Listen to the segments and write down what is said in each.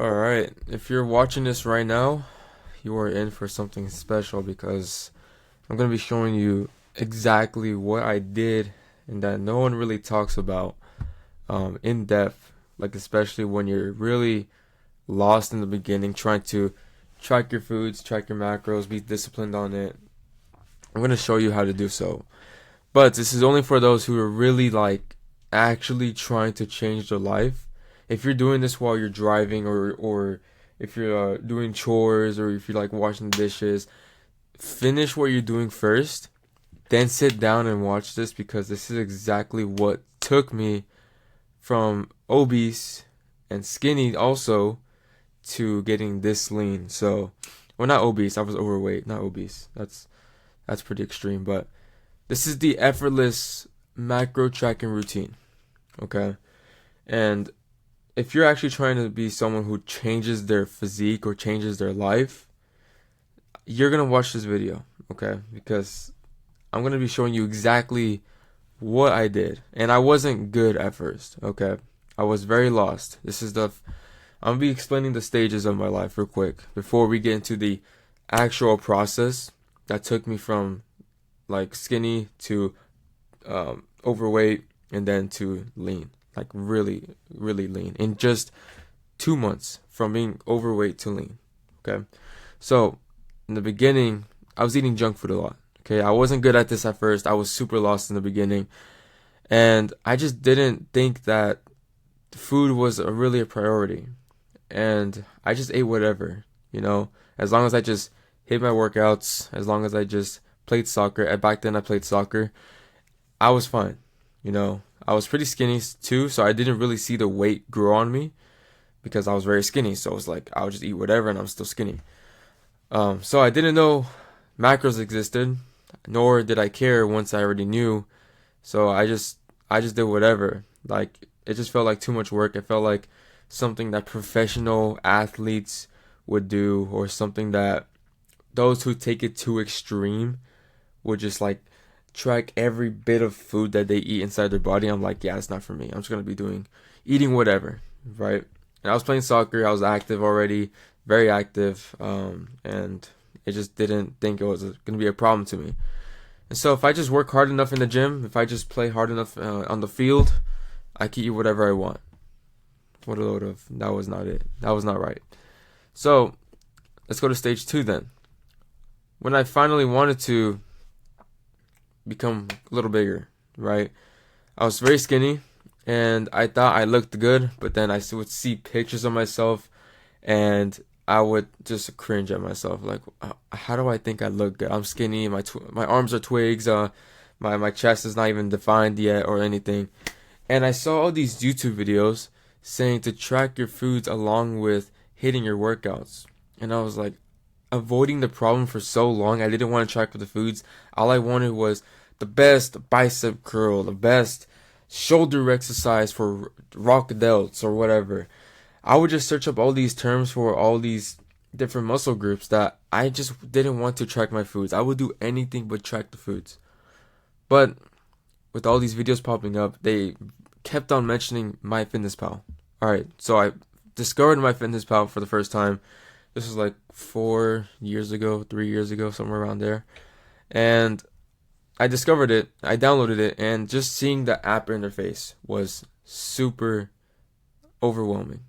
Alright, if you're watching this right now, you are in for something special because I'm going to be showing you exactly what I did and that no one really talks about in depth, like especially when you're really lost in the beginning, trying to track your foods, track your macros, be disciplined on it. I'm going to show you how to do so. But this is only for those who are really like actually trying to change their life. If you're doing this while you're driving or if you're doing chores or if you're like washing the dishes, finish what you're doing first, then sit down and watch this because this is exactly what took me from obese and skinny also to getting this lean. So, well, not obese, I was overweight, not obese. That's pretty extreme, but this is the effortless macro tracking routine, okay? And if you're actually trying to be someone who changes their physique or changes their life, you're gonna watch this video, okay? Because I'm gonna be showing you exactly what I did. And I wasn't good at first, okay? I was very lost. I'm gonna be explaining the stages of my life real quick before we get into the actual process that took me from like skinny to overweight and then to lean, like really, really lean in just 2 months from being overweight to lean. Okay, so in the beginning, I was eating junk food a lot. Okay, I wasn't good at this at first. I was super lost in the beginning, and I just didn't think that food was really a priority. And I just ate whatever, as long as I just hit my workouts, as long as I just played soccer. And back then, I played soccer. I was fine. I was pretty skinny too, so I didn't really see the weight grow on me because I was very skinny. So it was like I would just eat whatever, and I'm still skinny. So I didn't know macros existed, nor did I care once I already knew. So I just did whatever. Like it just felt like too much work. It felt like something that professional athletes would do, or something that those who take it too extreme would just like track every bit of food that they eat inside their body. I'm like, yeah, it's not for me. I'm just gonna be eating whatever, right? And I was playing soccer. I was active already, very active, and it just didn't think it was gonna be a problem to me. And so if I just work hard enough in the gym, if I just play hard enough on the field, I can eat whatever I want. What a load of, that was not it. That was not right. So let's go to stage two then. When I finally wanted to become a little bigger, right? I was very skinny and I thought I looked good, but then I would see pictures of myself and I would just cringe at myself. Like, how do I think I look good? I'm skinny. My arms are twigs. My chest is not even defined yet or anything. And I saw all these YouTube videos saying to track your foods along with hitting your workouts. And I was like, avoiding the problem for so long. I didn't want to track for the foods. All I wanted was the best bicep curl, the best shoulder exercise for rock delts or whatever. I would just search up all these terms for all these different muscle groups that I just didn't want to track my foods. I would do anything but track the foods. But with all these videos popping up, they kept on mentioning MyFitnessPal. Alright, so I discovered MyFitnessPal for the first time. This was like 4 years ago, 3 years ago, somewhere around there. And I discovered it, I downloaded it, and just seeing the app interface was super overwhelming,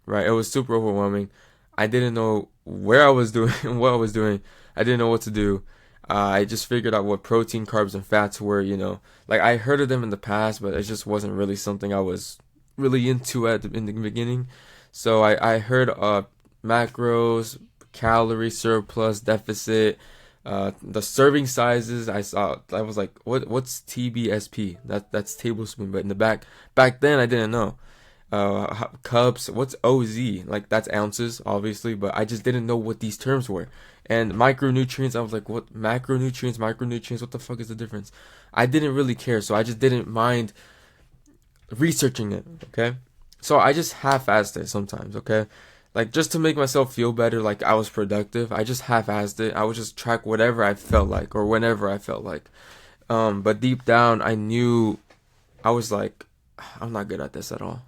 right? It was super overwhelming. I didn't know where I was doing, what I was doing. I didn't know what to do. I just figured out what protein, carbs, and fats were. Like I heard of them in the past, but it just wasn't really something I was really into in the beginning. So I heard macros, calorie surplus, deficit, the serving sizes. I was like, what's TBSP? That's tablespoon. But in the back then I didn't know. Cups, what's OZ? Like that's ounces, obviously, but I just didn't know what these terms were. And micronutrients, I was like, what micronutrients, what the fuck is the difference? I didn't really care, so I just didn't mind researching it, okay? So I just half-assed it sometimes, okay? Like just to make myself feel better, like I was productive, I just half-assed it. I would just track whatever I felt like or whenever I felt like. But deep down, I knew I was like, I'm not good at this at all.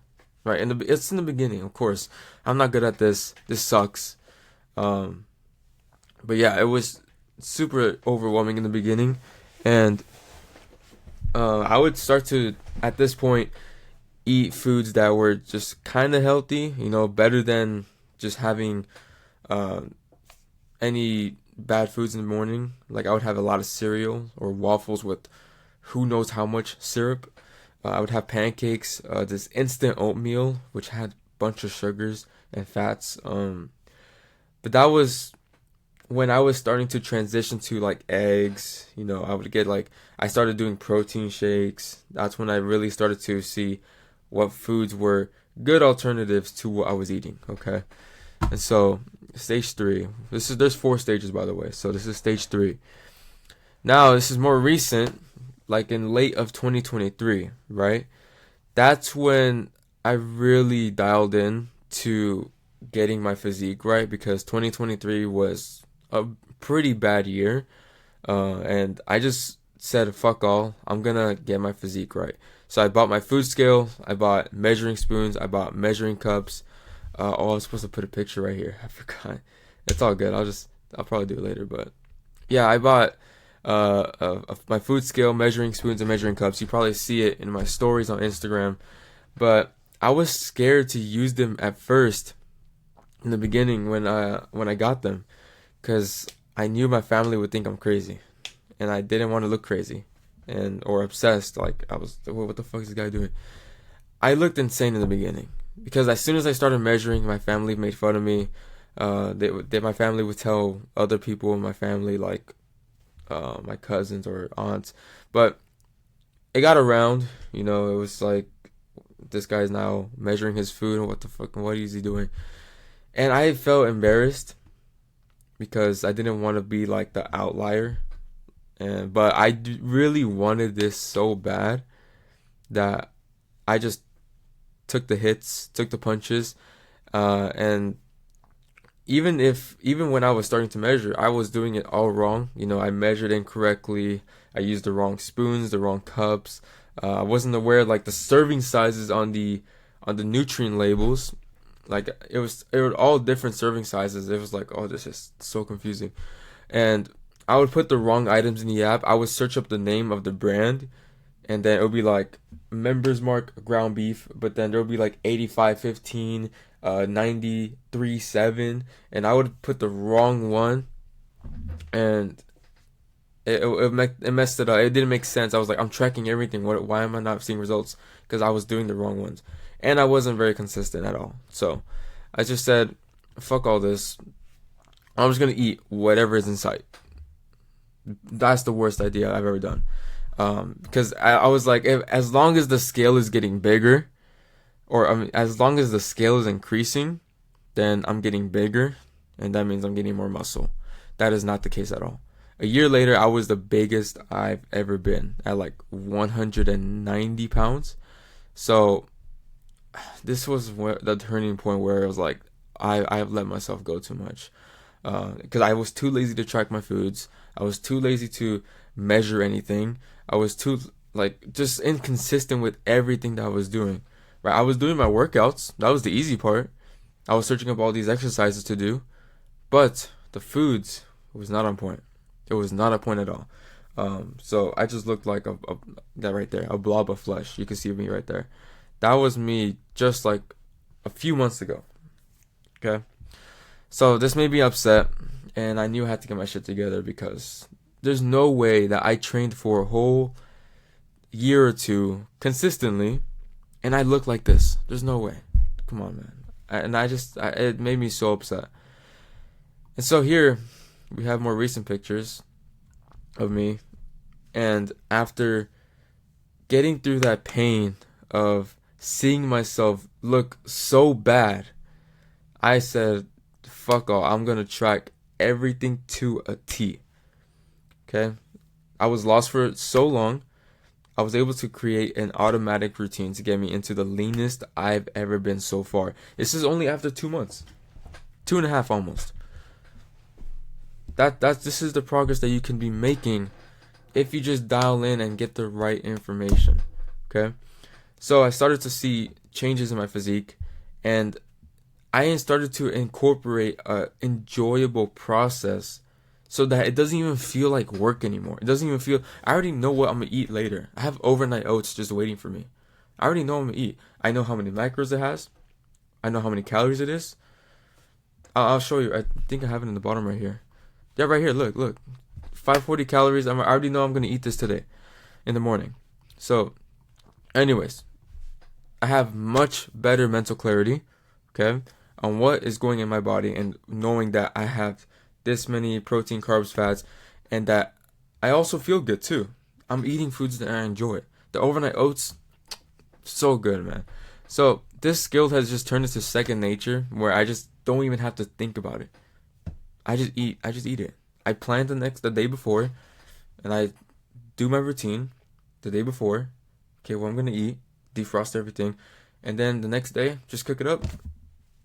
right? And it's in the beginning, of course. I'm not good at this. This sucks. Um, but yeah, it was super overwhelming in the beginning, and I would start to at this point eat foods that were just kind of healthy, better than just having uh, any bad foods in the morning. Like I would have a lot of cereal or waffles with who knows how much syrup. I would have pancakes, this instant oatmeal, which had a bunch of sugars and fats. But that was when I was starting to transition to like eggs. I would get like, I started doing protein shakes. That's when I really started to see what foods were good alternatives to what I was eating. Okay. And so stage three, there's 4 stages, by the way. So this is stage three. Now this is more recent, like in late of 2023, right? That's when I really dialed in to getting my physique right, because 2023 was a pretty bad year. And I just said, fuck all, I'm gonna get my physique right. So I bought my food scale, I bought measuring spoons, I bought measuring cups. I was supposed to put a picture right here. I forgot. It's all good. I'll probably do it later. But yeah, I bought my food scale, measuring spoons, and measuring cups. You probably see it in my stories on Instagram. But I was scared to use them at first, in the beginning when I got them, because I knew my family would think I'm crazy, and I didn't want to look crazy or obsessed. Like I was, what the fuck is this guy doing? I looked insane in the beginning, because as soon as I started measuring, my family made fun of me. My family would tell other people in my family, like my cousins or aunts. But it got around, it was like, this guy's now measuring his food, and what is he doing? And I felt embarrassed because I didn't want to be like the outlier. But I really wanted this so bad that I just took the hits, took the punches, and even when I was starting to measure, I was doing it all wrong. I measured incorrectly. I used the wrong spoons, the wrong cups. I wasn't aware like the serving sizes on the nutrient labels. Like it was all different serving sizes. It was like, oh, this is so confusing. And I would put the wrong items in the app. I would search up the name of the brand, and then it would be like Members Mark ground beef, but then there would be like 85.15, 93.7, and I would put the wrong one, and it messed it up. It didn't make sense. I was like, I'm tracking everything. Why am I not seeing results? Because I was doing the wrong ones, and I wasn't very consistent at all. So I just said, fuck all this. I'm just gonna eat whatever is in sight. That's the worst idea I've ever done. Because I was like, as long as the scale is getting bigger, or as long as the scale is increasing, then I'm getting bigger, and that means I'm getting more muscle. That is not the case at all. A year later, I was the biggest I've ever been, at like 190 pounds. So this was the turning point where it was like, I've let myself go too much. Because I was too lazy to track my foods. I was too lazy to measure anything. I was too just inconsistent with everything that I was doing. Right? I was doing my workouts. That was the easy part. I was searching up all these exercises to do, but the foods was not on point. It was not on point at all. So I just looked like that right there, a blob of flesh. You can see me right there. That was me just like a few months ago. Okay. So this made me upset, and I knew I had to get my shit together, because there's no way that I trained for a whole year or two consistently and I look like this. There's no way. Come on, man. It made me so upset. And so here we have more recent pictures of me, and after getting through that pain of seeing myself look so bad, I said, fuck all, I'm gonna track everything to a T. Okay? I was lost for so long. I was able to create an automatic routine to get me into the leanest I've ever been so far. This is only after 2 months. 2.5 almost. This is the progress that you can be making if you just dial in and get the right information. Okay? So I started to see changes in my physique, and I started to incorporate a enjoyable process so that it doesn't even feel like work anymore. It doesn't even feel, I already know what I'm gonna eat later. I have overnight oats just waiting for me. I already know what I'm gonna eat. I know how many macros it has. I know how many calories it is. I'll show you. I think I have it in the bottom right here. Yeah, right here. Look. 540 calories. I already know I'm gonna eat this today in the morning. So, anyways, I have much better mental clarity, okay, on what is going in my body, and knowing that I have this many protein, carbs, fats, and that I also feel good too. I'm eating foods that I enjoy. The overnight oats, so good, man. So this skill has just turned into second nature, where I just don't even have to think about it. I just eat it. I plan the day before, and I do my routine the day before. Okay, what I'm gonna eat, defrost everything, and then the next day, just cook it up.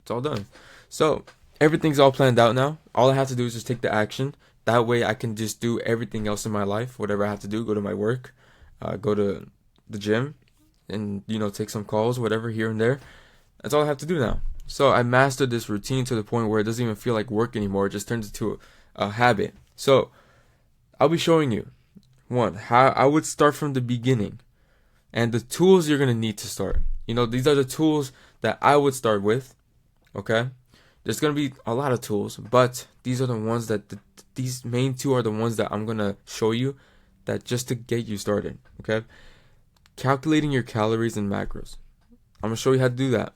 It's all done. So everything's all planned out now. All I have to do is just take the action. That way I can just do everything else in my life, whatever I have to do, go to my work, go to the gym, and take some calls, whatever, here and there. That's all I have to do now. So I mastered this routine to the point where it doesn't even feel like work anymore. It just turns into a habit. So I'll be showing you how I would start from the beginning, and the tools you're gonna need to start. These are the tools that I would start with. Okay, there's gonna be a lot of tools, but these are the ones these main two are the ones that I'm gonna show you, that just to get you started. Okay, calculating your calories and macros. I'm gonna show you how to do that.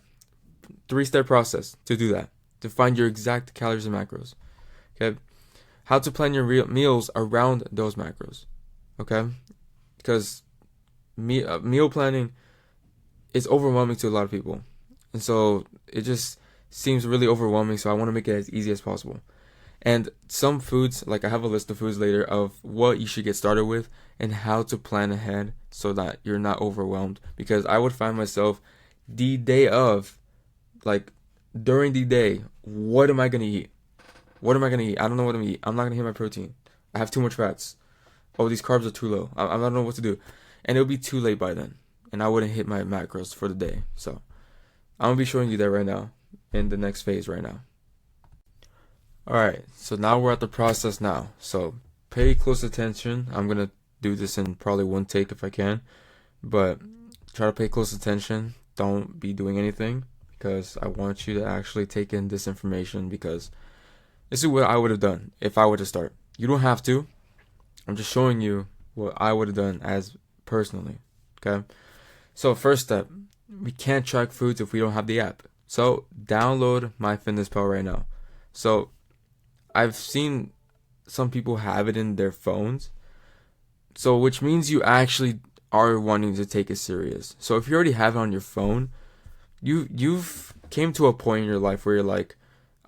3-step process to do that, to find your exact calories and macros. Okay, how to plan your meals around those macros. Okay, because meal planning is overwhelming to a lot of people, and so it just seems really overwhelming. So I want to make it as easy as possible. And some foods, like I have a list of foods later of what you should get started with and how to plan ahead so that you're not overwhelmed. Because I would find myself the day of, like during the day, what am I gonna eat? What am I gonna eat? I don't know what I'm gonna eat. I'm not gonna hit my protein. I have too much fats. Oh, these carbs are too low. I don't know what to do. And it'll be too late by then, and I wouldn't hit my macros for the day. So I'm gonna be showing you that right now in the next phase right now. Alright, so now we're at the process now. So pay close attention. I'm gonna do this in probably one take if I can, but try to pay close attention. Don't be doing anything, because I want you to actually take in this information, because this is what I would have done if I were to start. You don't have to. I'm just showing you what I would have done as personally. Okay? So first step, we can't track foods if we don't have the app. So download MyFitnessPal right now. So I've seen some people have it in their phones. So which means you actually are wanting to take it serious. So if you already have it on your phone, you've came to a point in your life where you're like,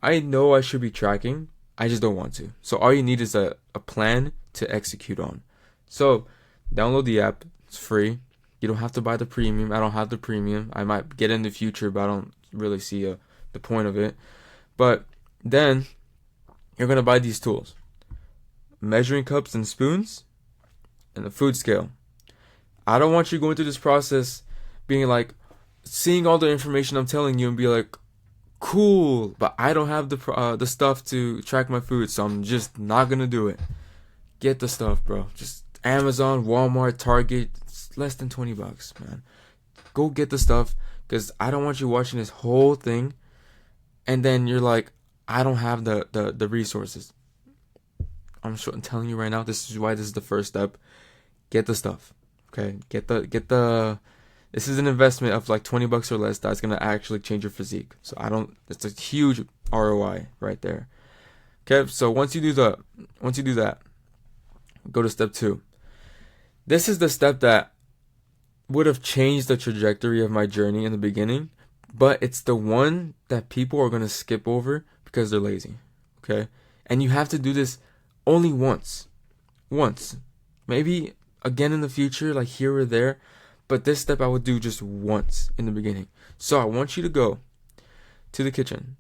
I know I should be tracking, I just don't want to. So all you need is a plan to execute on. So download the app. It's free. You don't have to buy the premium. I don't have the premium. I might get in the future, but I don't really see the point of it. But then you're going to buy these tools: measuring cups and spoons, and the food scale. I don't want you going through this process being like, seeing all the information I'm telling you and be like, cool, but I don't have the stuff to track my food, so I'm just not gonna do it. Get the stuff, bro. Just Amazon, Walmart, Target. It's less than $20, man. Go get the stuff, because I don't want you watching this whole thing and then you're like, I don't have the resources. I'm telling you right now, this is why this is the first step. Get the stuff. Okay? Get the This is an investment of like $20 or less that's gonna actually change your physique. So it's a huge ROI right there. Okay, so once you do that, go to step 2. This is the step that would have changed the trajectory of my journey in the beginning, but it's the one that people are gonna skip over because they're lazy. Okay? And you have to do this only once. Maybe again in the future, like here or there. But this step I would do just once in the beginning. So I want you to go to the kitchen,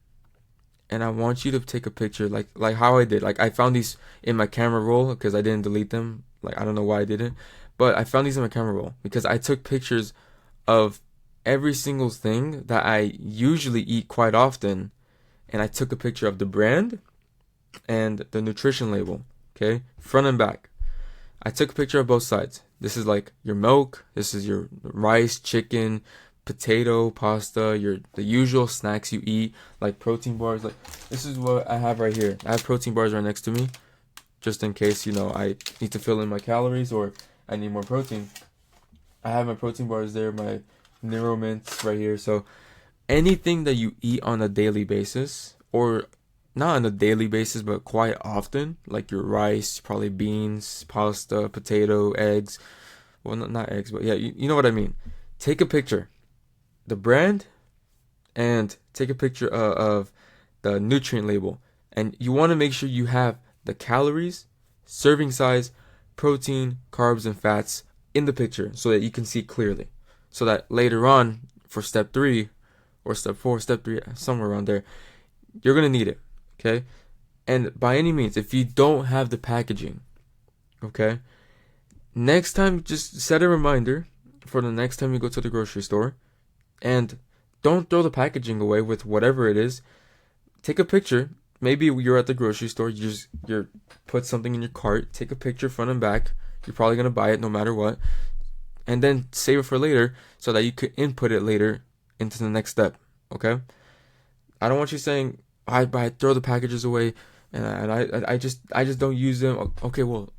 and I want you to take a picture like how I did. Like I found these in my camera roll because I didn't delete them. Like I don't know why I didn't, but I found these in my camera roll because I took pictures of every single thing that I usually eat quite often, and I took a picture of the brand and the nutrition label, okay? Front and back. I took a picture of both sides. This is like your milk, this is your rice, chicken, potato, pasta, the usual snacks you eat, like protein bars. Like this is what I have right here. I have protein bars right next to me, just in case, I need to fill in my calories or I need more protein. I have my protein bars there, my Neuro Mints right here. So anything that you eat on a daily basis, or not on a daily basis, but quite often, like your rice, probably beans, pasta, potato, eggs. Well, not eggs, but yeah, you know what I mean. Take a picture, the brand, and take a picture of the nutrient label. And you want to make sure you have the calories, serving size, protein, carbs, and fats in the picture so that you can see clearly. So that later on, for step 3 or step 4, step 3, somewhere around there, you're going to need it. Okay? And by any means, if you don't have the packaging, okay, next time, just set a reminder for the next time you go to the grocery store, and don't throw the packaging away with whatever it is. Take a picture. Maybe you're at the grocery store, you put something in your cart, take a picture front and back. You're probably going to buy it no matter what. And then save it for later so that you could input it later into the next step. Okay? I don't want you saying, I throw the packages away and I just don't use them. Okay, well,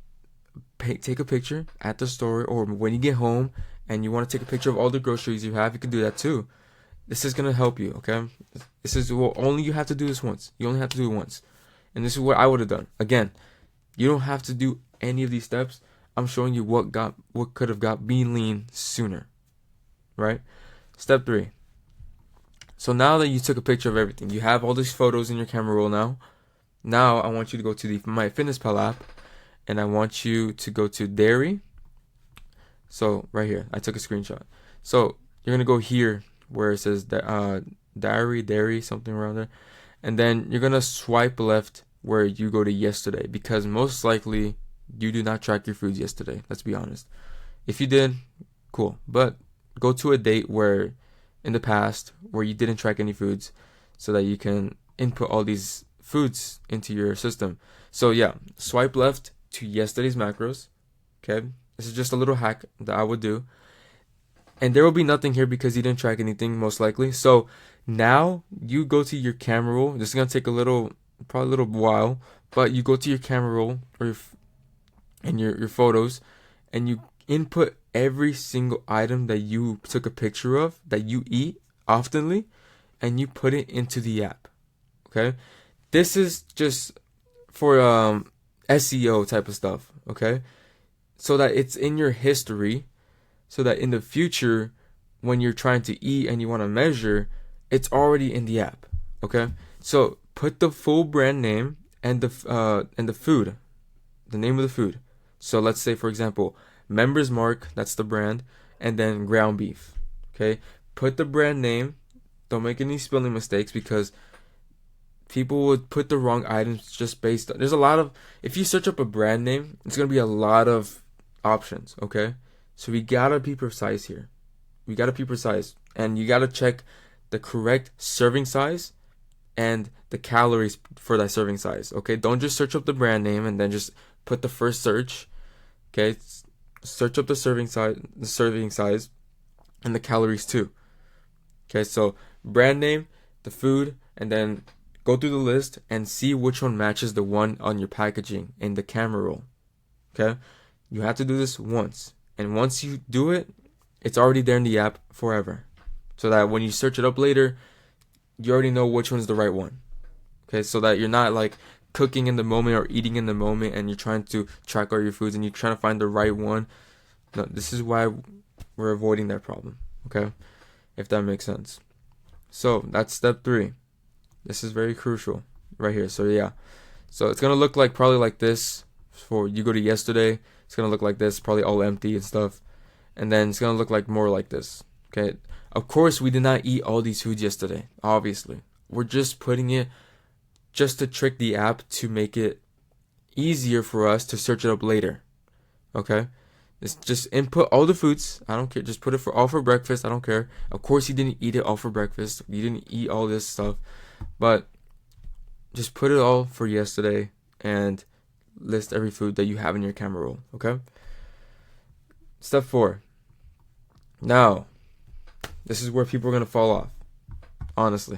take a picture at the store, or when you get home and you want to take a picture of all the groceries you have, you can do that too. This is going to help you, okay? This is, well, only you have to do this once. You only have to do it once. And this is what I would have done. Again, you don't have to do any of these steps. I'm showing you what could have got me lean sooner, right? Step 3. So now that you took a picture of everything, you have all these photos in your camera roll now. Now I want you to go to the MyFitnessPal app, and I want you to go to dairy. So right here, I took a screenshot. So you're going to go here where it says dairy, something around there. And then you're going to swipe left where you go to yesterday, because most likely you do not track your foods yesterday. Let's be honest. If you did, cool. But go to a date where in the past where you didn't track any foods so that you can input all these foods into your system. So yeah, swipe left to yesterday's macros. Okay. This is just a little hack that I would do. And there will be nothing here because you didn't track anything, most likely. So now you go to your camera roll. This is going to take probably a little while, but you go to your camera roll or your photos, and you input every single item that you took a picture of that you eat oftenly, and you put it into the app. Okay? This is just for SEO type of stuff, okay? So that it's in your history, so that in the future, when you're trying to eat and you want to measure, it's already in the app, okay? So put the full brand name and the food, the name of the food. So let's say, for example, Members Mark, that's the brand, and then ground beef, okay? Put the brand name. Don't make any spelling mistakes, because people would put the wrong items just based on, there's a lot of, if you search up a brand name, it's going to be a lot of options, okay? So we got to be precise here. We got to be precise, and you got to check the correct serving size and the calories for that serving size, okay? Don't just search up the brand name and then just put the first search, okay? Search up the serving size and the calories too. Okay, so brand name, the food, and then go through the list and see which one matches the one on your packaging in the camera roll. Okay? You have to do this once. And once you do it, it's already there in the app forever. So that when you search it up later, you already know which one's the right one. Okay, so that you're not like cooking in the moment or eating in the moment and you're trying to track all your foods and you're trying to find the right one. No, this is why we're avoiding that problem. Okay? If that makes sense. So that's step 3. This is very crucial right here. So yeah. So it's going to look like probably like this. For you go to yesterday, it's going to look like this, probably all empty and stuff. And then it's going to look like more like this. Okay? Of course, we did not eat all these foods yesterday, obviously. We're just putting it just to trick the app to make it easier for us to search it up later. Okay? It's just input all the foods. I don't care. Just put it for all for breakfast. I don't care. Of course, you didn't eat it all for breakfast. You didn't eat all this stuff, but just put it all for yesterday and list every food that you have in your camera roll. Okay. Step 4. Now, this is where people are gonna fall off. Honestly,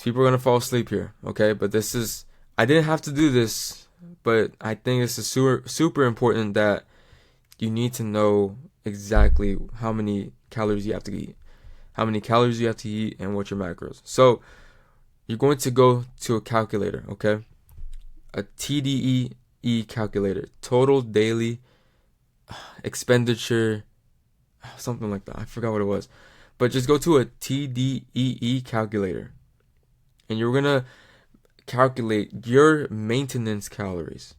people are gonna fall asleep here. Okay, but this is, I didn't have to do this, but I think this is super important that you need to know exactly how many calories you have to eat, and what your macros. So you're going to go to a calculator, okay? A TDEE calculator, total daily expenditure, something like that. I forgot what it was. But just go to a TDEE calculator and you're going to calculate your maintenance calories.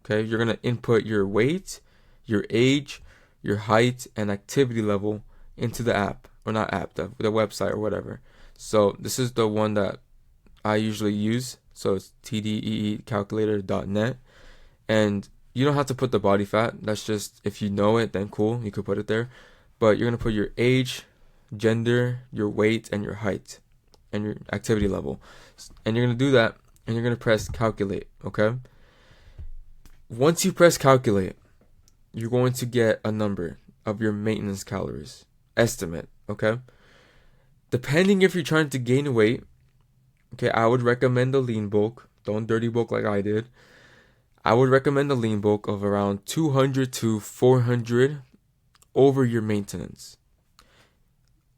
Okay? You're going to input your weight, your age, your height, and activity level into the app, or not app, the website or whatever. So this is the one that I usually use. So it's tdeecalculator.net. And you don't have to put the body fat. That's just, if you know it, then cool, you could put it there. But you're going to put your age, gender, your weight, and your height, and your activity level. And you're going to do that, and you're going to press calculate, okay? Once you press calculate, you're going to get a number of your maintenance calories estimate, okay? Depending if you're trying to gain weight, okay, I would recommend a lean bulk. Don't dirty bulk like I did. I would recommend a lean bulk of around 200 to 400 over your maintenance.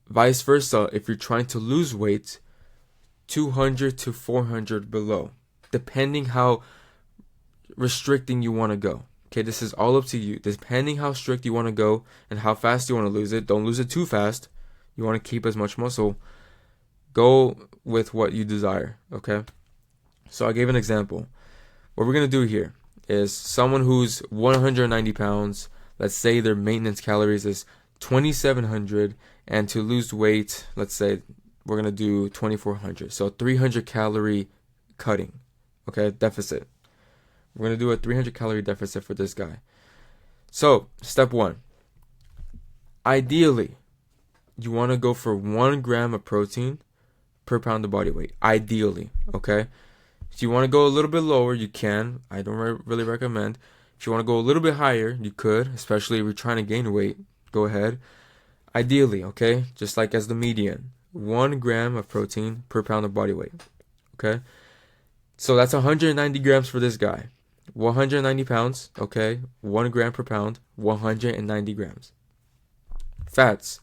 Vice versa, if you're trying to lose weight, 200 to 400 below, depending how restricting you want to go. Okay, this is all up to you. Depending how strict you want to go and how fast you want to lose it. Don't lose it too fast. You want to keep as much muscle. Go with what you desire, okay? So I gave an example. What we're going to do here is someone who's 190 pounds, let's say their maintenance calories is 2,700, and to lose weight, let's say we're going to do 2,400. So 300 calorie cutting, okay, deficit. We're going to do a 300 calorie deficit for this guy. So step 1, ideally, you want to go for 1 gram of protein per pound of body weight. Ideally, okay? If you want to go a little bit lower, you can. I don't really recommend. If you want to go a little bit higher, you could, especially if you're trying to gain weight. Go ahead. Ideally, okay? Just like as the median, 1 gram of protein per pound of body weight, okay? So that's 190 grams for this guy. 190 pounds, okay? 1 gram per pound, 190 grams. Fats.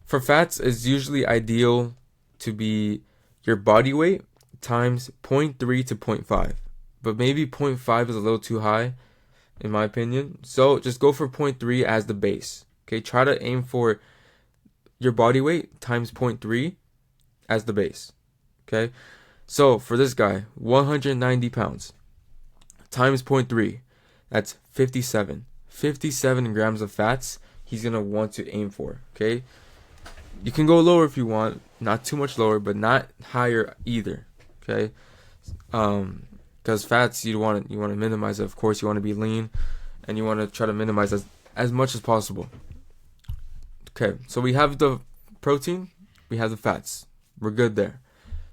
For fats, it's usually ideal to be your body weight times 0.3 to 0.5. But maybe 0.5 is a little too high, in my opinion. So just go for 0.3 as the base. Okay, try to aim for your body weight times 0.3 as the base. Okay, so for this guy, 190 pounds times 0.3, that's 57. 57 grams of fats he's going to want to aim for. Okay, you can go lower if you want, not too much lower, but not higher either. Okay, because fats you want to minimize it. Of course, you want to be lean, and you want to try to minimize as much as possible. Okay, so we have the protein, we have the fats. We're good there.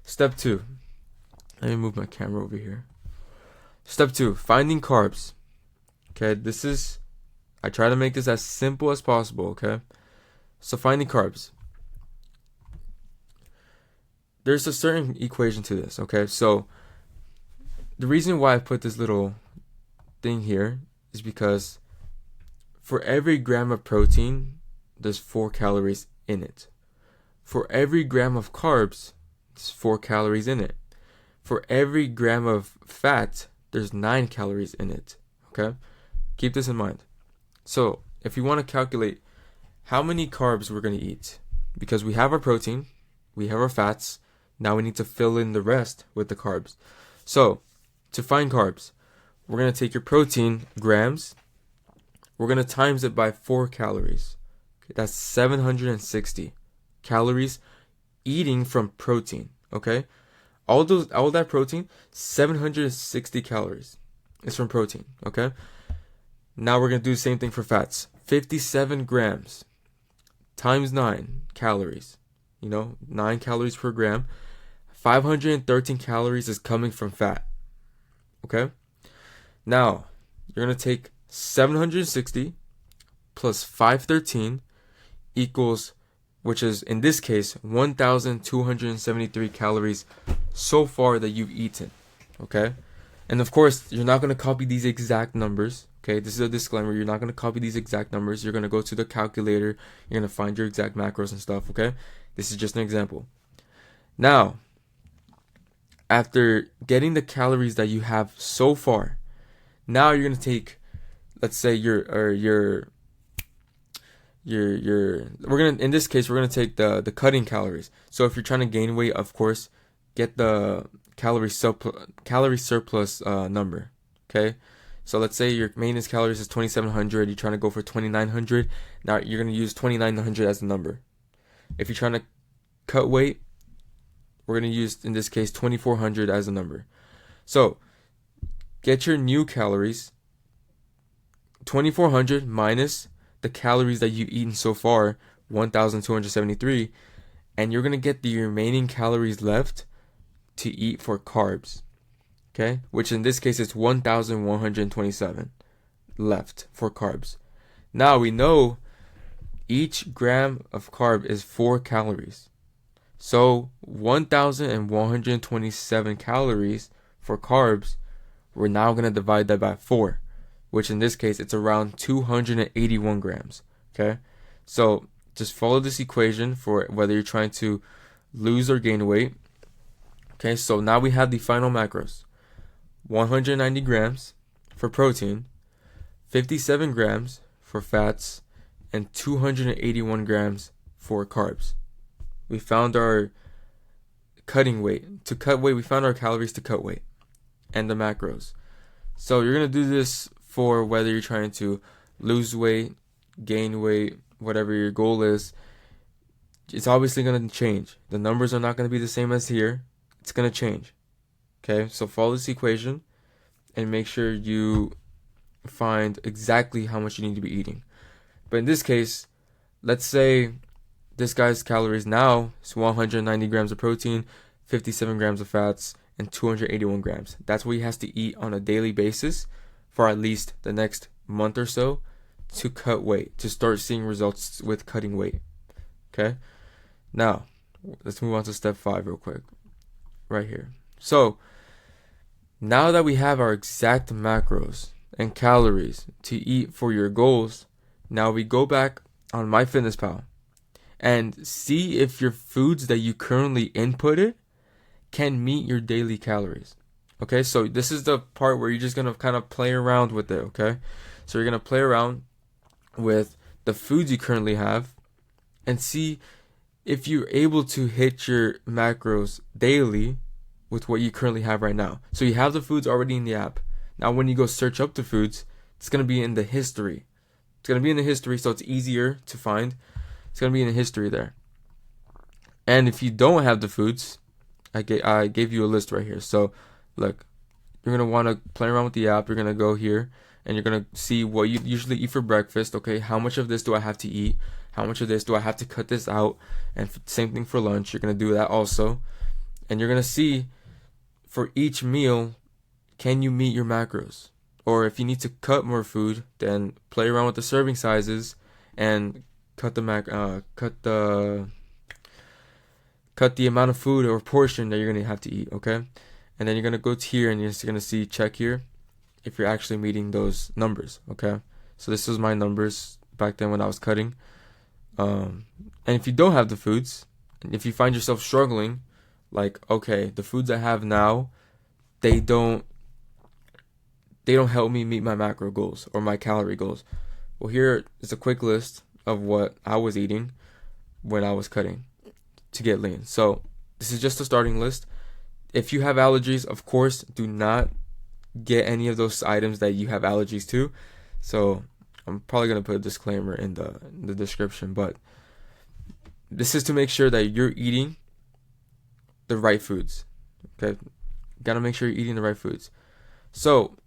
Step 2. Let me move my camera over here. Step 2, finding carbs. Okay, I try to make this as simple as possible, okay? So finding carbs. There's a certain equation to this, okay? So the reason why I put this little thing here is because for every gram of protein, there's 4 calories in it. For every gram of carbs, there's 4 calories in it. For every gram of fat, there's 9 calories in it. Okay? Keep this in mind. So, if you want to calculate how many carbs we're going to eat, because we have our protein, we have our fats, now we need to fill in the rest with the carbs. So, to find carbs, we're going to take your protein grams, we're going to times it by 4 calories. That's 760 calories eating from protein, okay? All that protein, 760 calories is from protein, okay? Now we're going to do the same thing for fats. 57 grams times 9 calories. 9 calories per gram. 513 calories is coming from fat. Okay? Now, you're going to take 760 plus 513 equals, which is in this case 1,273 calories so far that you've eaten. Okay? And of course, you're not going to copy these exact numbers. Okay, this is a disclaimer. You're not going to copy these exact numbers. You're going to go to the calculator. You're going to find your exact macros and stuff. Okay? This is just an example. Now, after getting the calories that you have so far, now you're going to take, let's say we're going to, in this case, we're going to take the cutting calories. So if you're trying to gain weight, of course, get the calorie surplus number. Okay? So let's say your maintenance calories is 2,700. You're trying to go for 2,900. Now you're going to use 2,900 as the number. If you're trying to cut weight, we're going to use, in this case, 2,400 as the number. So get your new calories, 2,400 minus the calories that you've eaten so far, 1,273, and you're going to get the remaining calories left to eat for carbs. Okay, which in this case is 1,127 left for carbs. Now we know each gram of carb is 4 calories. So 1,127 calories for carbs, we're now going to divide that by 4, which in this case it's around 281 grams. Okay, so just follow this equation for whether you're trying to lose or gain weight. Okay, so now we have the final macros. 190 grams for protein, 57 grams for fats, and 281 grams for carbs. We found our cutting weight. To cut weight, we found our calories to cut weight and the macros. So you're going to do this for whether you're trying to lose weight, gain weight, whatever your goal is. It's obviously going to change. The numbers are not going to be the same as here. It's going to change. Okay, so follow this equation and make sure you find exactly how much you need to be eating. But in this case, let's say this guy's calories now is 190 grams of protein, 57 grams of fats, and 281 grams. That's what he has to eat on a daily basis for at least the next month or so to cut weight, to start seeing results with cutting weight. Okay? Now, let's move on to step 5 real quick. Right here. So, now that we have our exact macros and calories to eat for your goals, now we go back on MyFitnessPal and see if your foods that you currently inputted can meet your daily calories. Okay, so this is the part where you're just going to kind of play around with it, okay? So you're going to play around with the foods you currently have and see if you're able to hit your macros daily with what you currently have right now. So you have the foods already in the app. Now when you go search up the foods, it's going to be in the history. It's going to be in the history, so it's easier to find. It's going to be in the history there. And if you don't have the foods, I gave you a list right here. So look, you're going to want to play around with the app. You're going to go here and you're going to see what you usually eat for breakfast. Okay, how much of this do I have to eat? How much of this do I have to cut this out? And same thing for lunch. You're going to do that also. And you're going to see for each meal, can you meet your macros? Or if you need to cut more food, then play around with the serving sizes and cut the amount of food or portion that you're going to have to eat, okay? And then you're going to go to here and you're just going to see check here if you're actually meeting those numbers, okay? So this was my numbers back then when I was cutting. And if you don't have the foods, and if you find yourself struggling, like, okay, the foods I have now, they don't help me meet my macro goals or my calorie goals. Well, here is a quick list of what I was eating when I was cutting to get lean. So this is just a starting list. If you have allergies, of course, do not get any of those items that you have allergies to. So I'm probably going to put a disclaimer in the description, but this is to make sure that you're eating the right foods. Okay, got to make sure you're eating the right foods. So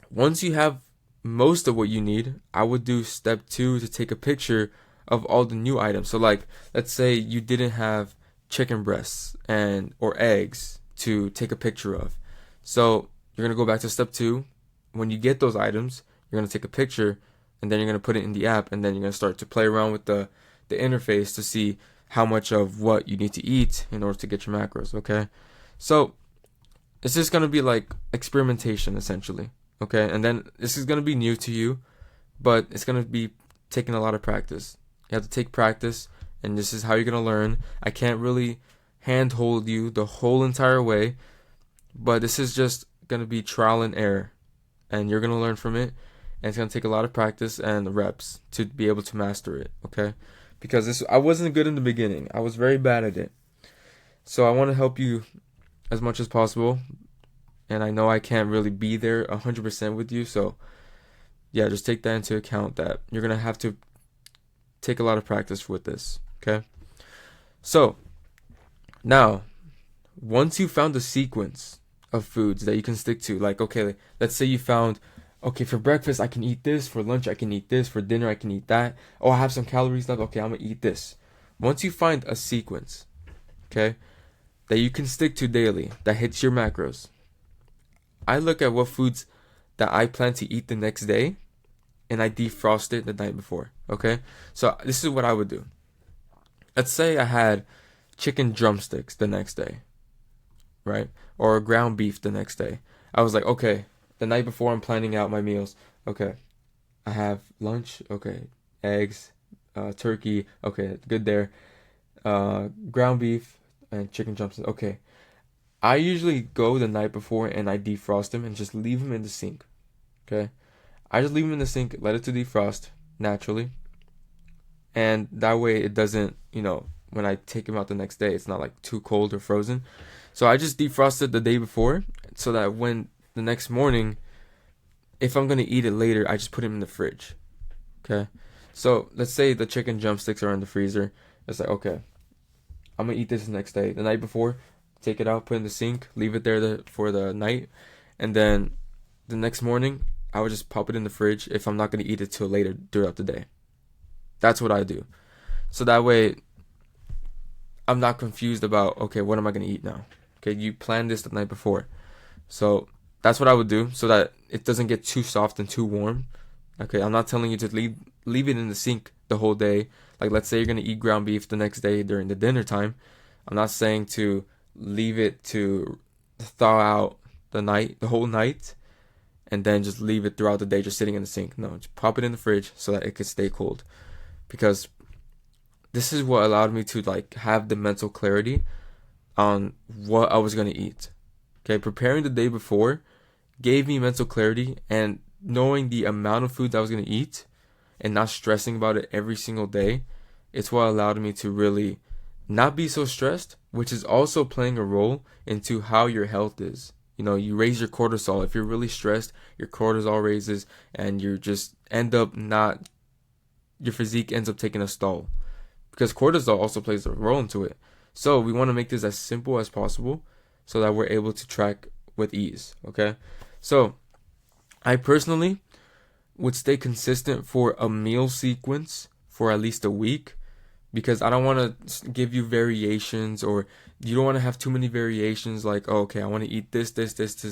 once you have most of what you need, I would do step 2 to take a picture of all the new items. So like, let's say you didn't have chicken breasts and or eggs to take a picture of. So you're gonna go back to step 2. When you get those items, you're gonna take a picture, and then you're gonna put it in the app, and then you're gonna start to play around with the interface to see how much of what you need to eat in order to get your macros. Okay, so it's just gonna be like experimentation essentially. Okay, and then this is gonna be new to you, but it's gonna be taking a lot of practice. You have to take practice, and this is how you're gonna learn. I can't really handhold you the whole entire way, but this is just gonna be trial and error, and you're gonna learn from it. And it's gonna take a lot of practice and reps to be able to master it. Okay, because I wasn't good in the beginning. I was very bad at it. So I want to help you as much as possible. And I know I can't really be there 100% with you. So yeah, just take that into account, that you're going to have to take a lot of practice with this. Okay. So now, once you found the sequence of foods that you can stick to, like, okay, let's say you found, okay, for breakfast I can eat this, for lunch I can eat this, for dinner I can eat that. Oh, I have some calories left. Okay, I'm going to eat this. Once you find a sequence, okay, that you can stick to daily, that hits your macros, I look at what foods that I plan to eat the next day, and I defrost it the night before. Okay, so this is what I would do. Let's say I had chicken drumsticks the next day, right? Or ground beef the next day. I was like, okay, the night before I'm planning out my meals. Okay, I have lunch. Okay, eggs, turkey. Okay, good there. Ground beef and chicken drumsticks. Okay, I usually go the night before and I defrost them and just leave them in the sink. Okay, I just leave them in the sink, let it to defrost naturally, and that way it doesn't, when I take them out the next day, it's not like too cold or frozen. So I just defrosted the day before, so that when the next morning, if I'm gonna eat it later, I just put them in the fridge. Okay, so let's say the chicken drumsticks are in the freezer. It's like, okay, I'm gonna eat this the next day. The night before, take it out, put it in the sink, leave it there for the night, and then the next morning I would just pop it in the fridge if I'm not gonna eat it till later throughout the day. That's what I do. So that way I'm not confused about, okay, what am I gonna eat now? Okay, you planned this the night before. So that's what I would do, so that it doesn't get too soft and too warm. Okay, I'm not telling you to leave it in the sink the whole day. Like, let's say you're gonna eat ground beef the next day during the dinner time. I'm not saying to leave it to thaw out the whole night, and then just leave it throughout the day just sitting in the sink. No, just pop it in the fridge so that it could stay cold. Because this is what allowed me to like have the mental clarity on what I was gonna eat. Okay, preparing the day before gave me mental clarity, and knowing the amount of food that I was gonna eat and not stressing about it every single day, it's what allowed me to really not be so stressed, which is also playing a role into how your health is. You raise your cortisol. If you're really stressed, your cortisol raises, and you just end up your physique ends up taking a stall, because cortisol also plays a role into it. So we want to make this as simple as possible so that we're able to track with ease. Okay, so I personally would stay consistent for a meal sequence for at least a week, because I don't want to give you variations, or you don't want to have too many variations, like, oh, okay, I want to eat this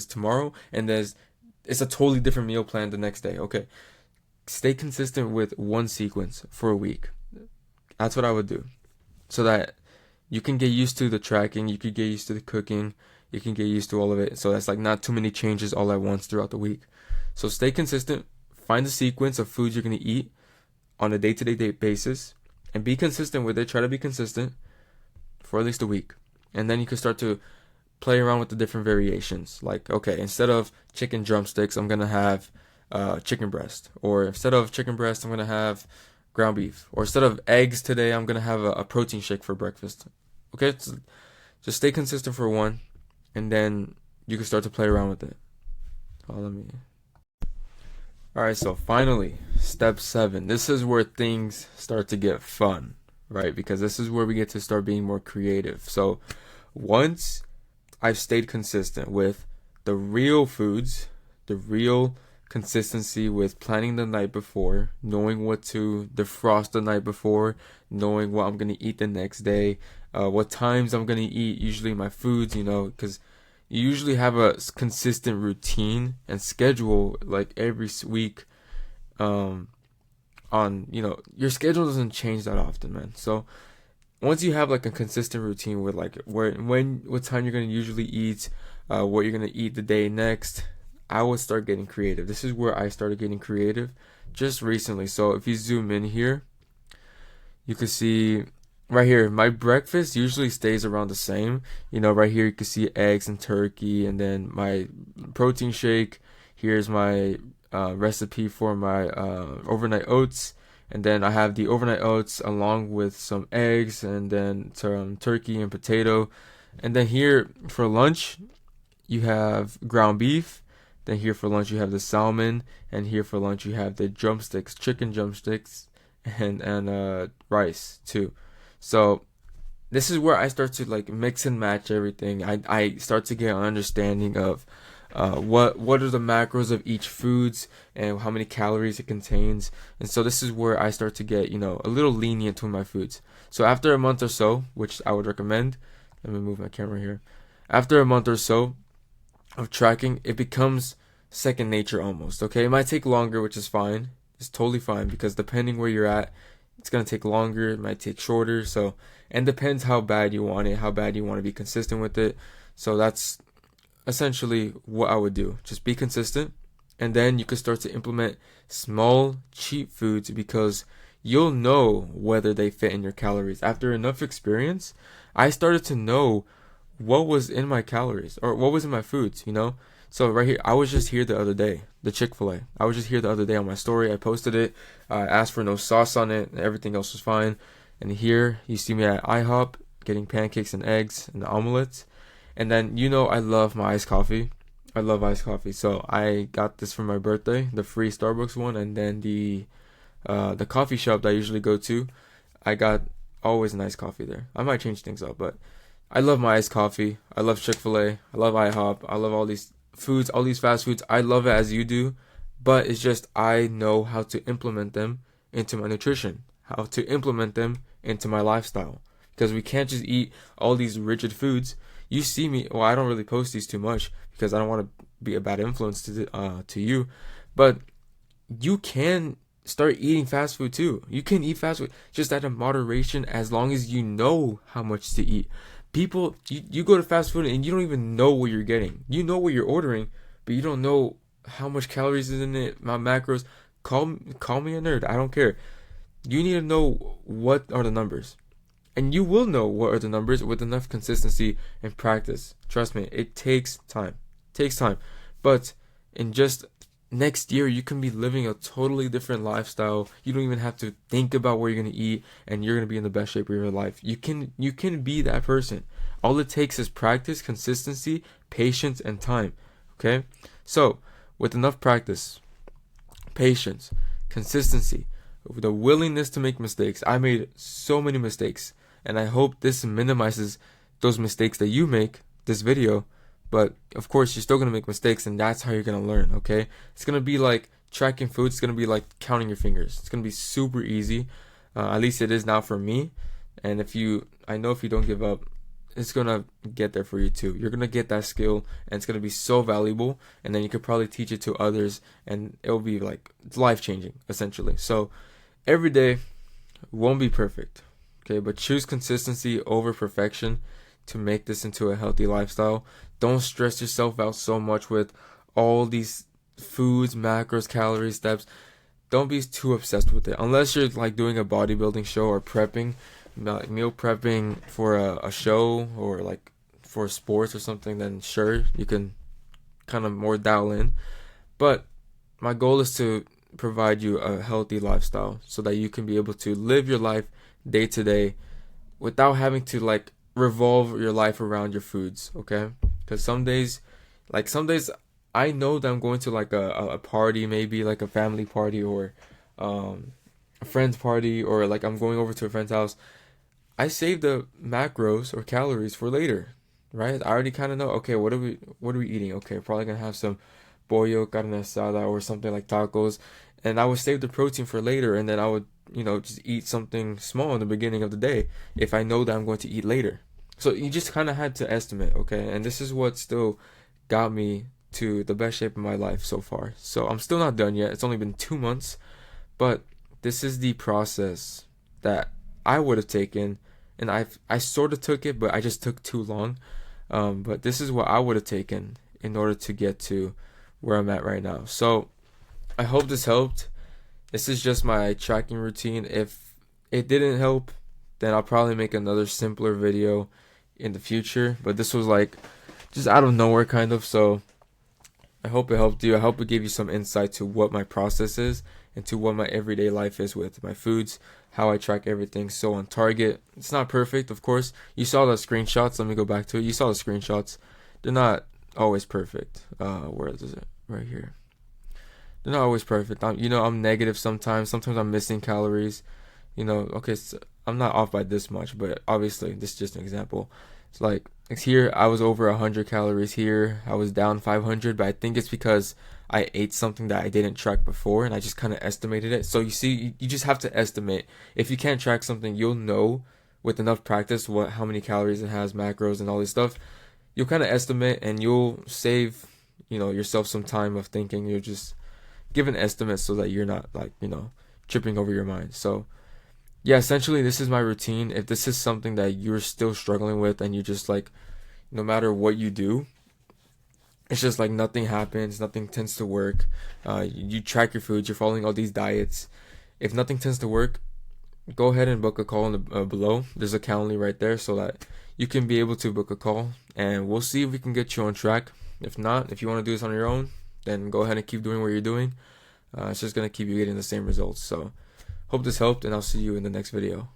tomorrow, and it's a totally different meal plan the next day. Okay, stay consistent with one sequence for a week. That's what I would do, so that you can get used to the tracking, you can get used to the cooking, you can get used to all of it, so that's like not too many changes all at once throughout the week. So stay consistent, find the sequence of foods you're going to eat on a day-to-day basis, and be consistent with it. Try to be consistent for at least a week. And then you can start to play around with the different variations. Like, okay, instead of chicken drumsticks, I'm going to have chicken breast. Or instead of chicken breast, I'm going to have ground beef. Or instead of eggs today, I'm going to have a protein shake for breakfast. Okay, so just stay consistent for one, and then you can start to play around with it. Alright, so finally, step 7. This is where things start to get fun, right? Because this is where we get to start being more creative. So once I've stayed consistent with the real foods, the real consistency with planning the night before, knowing what to defrost the night before, knowing what I'm gonna eat the next day, what times I'm gonna eat, usually my foods, because you usually have a consistent routine and schedule like every week. Um, on your schedule doesn't change that often, man. So once you have like a consistent routine with like what time you're gonna usually eat, what you're gonna eat the day next, I would start getting creative. This is where I started getting creative just recently. So if you zoom in here, you can see right here my breakfast usually stays around the same. Right here you can see eggs and turkey, and then my protein shake. Here's my recipe for my overnight oats, and then I have the overnight oats along with some eggs and then some turkey and potato. And then here for lunch you have ground beef. Then here for lunch you have the salmon, and here for lunch you have the drumsticks, chicken drumsticks, and rice too. So this is where I start to like mix and match everything. I start to get an understanding of what are the macros of each foods and how many calories it contains. And so this is where I start to get a little lenient with my foods. So after a month or so, which I would recommend, let me move my camera here. After a month or so of tracking, it becomes second nature almost. Okay, it might take longer, which is fine. It's totally fine, because depending where you're at, it's gonna take longer, it might take shorter. So, and depends how bad you want it, how bad you want to be consistent with it. So that's essentially what I would do. Just be consistent, and then you can start to implement small, cheap foods, because you'll know whether they fit in your calories. After enough experience, I started to know what was in my calories or what was in my foods. So right here, I was just here the other day, the Chick-fil-A. I was just here the other day on my story. I posted it. I asked for no sauce on it, and everything else was fine. And here you see me at IHOP getting pancakes and eggs and the omelets. And then I love my iced coffee. I love iced coffee. So I got this for my birthday, the free Starbucks one, and then the coffee shop that I usually go to, I got always nice coffee there. I might change things up, but I love my iced coffee. I love Chick-fil-A. I love IHOP. I love all these foods, all these fast foods. I love it as you do, but it's just I know how to implement them into my nutrition, how to implement them into my lifestyle, because we can't just eat all these rigid foods. You see me, well, I don't really post these too much because I don't want to be a bad influence to you, but you can start eating fast food too. You can eat fast food just at a moderation, as long as you know how much to eat. People, you go to fast food and you don't even know what you're getting. You know what you're ordering, but you don't know how much calories is in it, my macros. Call me a nerd. I don't care. You need to know what are the numbers. And you will know what are the numbers with enough consistency and practice. Trust me, it takes time. It takes time. But in just next year, you can be living a totally different lifestyle. You don't even have to think about where you're going to eat, and you're going to be in the best shape of your life. You can be that person. All it takes is practice, consistency, patience, and time. Okay? So, with enough practice, patience, consistency, the willingness to make mistakes. I made so many mistakes, and I hope this minimizes those mistakes that you make, this video. But of course, you're still going to make mistakes, and that's how you're going to learn, okay? It's going to be like tracking food. It's going to be like counting your fingers. It's going to be super easy. At least it is now for me. And I know if you don't give up, it's going to get there for you too. You're going to get that skill, and it's going to be so valuable. And then you could probably teach it to others, and it'll be like life-changing, essentially. So every day won't be perfect, okay? But choose consistency over perfection to make this into a healthy lifestyle. Don't stress yourself out so much with all these foods, macros, calories, steps. Don't be too obsessed with it. Unless you're like doing a bodybuilding show or prepping, like meal prepping for a show or like for sports or something, then sure, you can kind of more dial in. But my goal is to provide you a healthy lifestyle so that you can be able to live your life day to day without having to like revolve your life around your foods, okay? Because some days I know that I'm going to like a party, maybe like a family party or a friend's party, or like I'm going over to a friend's house. I save the macros or calories for later, right? I already kind of know, okay, what are we eating? Okay, probably gonna have some pollo, carne asada, or something like tacos, and I would save the protein for later, and then I would, just eat something small in the beginning of the day if I know that I'm going to eat later. So you just kind of had to estimate, okay? And this is what still got me to the best shape of my life so far. So I'm still not done yet. It's only been 2 months, but this is the process that I would have taken, and I sort of took it, but I just took too long. But this is what I would have taken in order to get to where I'm at right now. So I hope this helped. This is just my tracking routine. If it didn't help, then I'll probably make another simpler video in the future. But this was like just out of nowhere kind of. So I hope it helped you. I hope it gave you some insight to what my process is and to what my everyday life is with my foods, how I track everything. So on Target, it's not perfect, of course. You saw the screenshots. Let me go back to it. You saw the screenshots. They're not always perfect. Where is it? Right here. They're not always perfect. I'm negative sometimes. Sometimes I'm missing calories. Okay, so I'm not off by this much, but obviously this is just an example. It's like here I was over 100 calories. Here I was down 500, but I think it's because I ate something that I didn't track before, and I just kind of estimated it. So you see, you just have to estimate. If you can't track something, you'll know with enough practice how many calories it has, macros, and all this stuff. You'll kind of estimate, and you'll save yourself some time of thinking. You'll just give an estimate so that you're not like tripping over your mind. So yeah, essentially this is my routine. If this is something that you're still struggling with, and you just like, no matter what you do, it's just like nothing happens, nothing tends to work. You track your foods, you're following all these diets. If nothing tends to work, go ahead and book a call in the below. There's a Calendly right there so that you can be able to book a call, and we'll see if we can get you on track. If not, if you want to do this on your own, then go ahead and keep doing what you're doing. It's just going to keep you getting the same results. So hope this helped, and I'll see you in the next video.